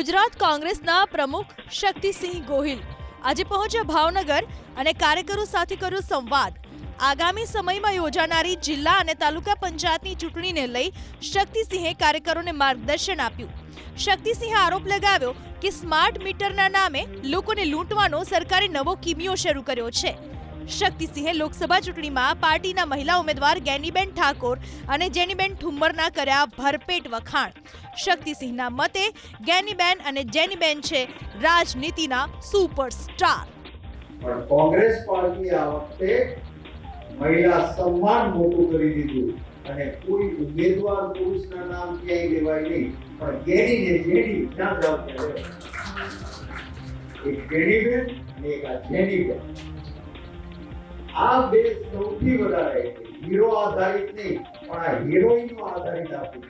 ગુજરાત કોંગ્રેસના પ્રમુખ શક્તિસિંહ ગોહિલ આજે પહોંચ્યા ભાવનગર અને કાર્યકરો સાથે કર્યો સંવાદ। આગામી સમયમાં યોજાનારી જિલ્લા અને તાલુકા પંચાયતની ચૂંટણીને લઈ શક્તિસિંહે કાર્યકરોને માર્ગદર્શન આપ્યું। શક્તિસિંહે આરોપ લગાવ્યો કે સ્માર્ટ મીટરના નામે લોકોને લૂંટવાનો સરકારે નવો કિમિયો શરૂ કર્યો છે। શક્તિસિંહે લોકસભા ચૂંટણીમાં પાર્ટીના મહિલા ઉમેદવાર ગેનીબેન ઠાકોર અને જેનીબેન ઠુમ્મરના કર્યા ભરપેટ વખાણ। શક્તિસિંહના મતે ગેનીબેન અને જેનીબેન છે રાજનીતિના સુપરસ્ટાર। પણ કોંગ્રેસ પાર્ટી આ વખતે મહિલા સન્માન મોટું કરી દીધું અને કોઈ ઉમેદવાર પુરુષના નામ ક્યાંય લેવાય નહીં, પણ ગેની ને જેની ધ્યાન રાખવું એક ગેનીબેન અને એક આ જેનીબેન, આ બે સૌથી વધારે હીરો આધારિત નહીં પણ આ હિરોઈનો આધારિત આપવું।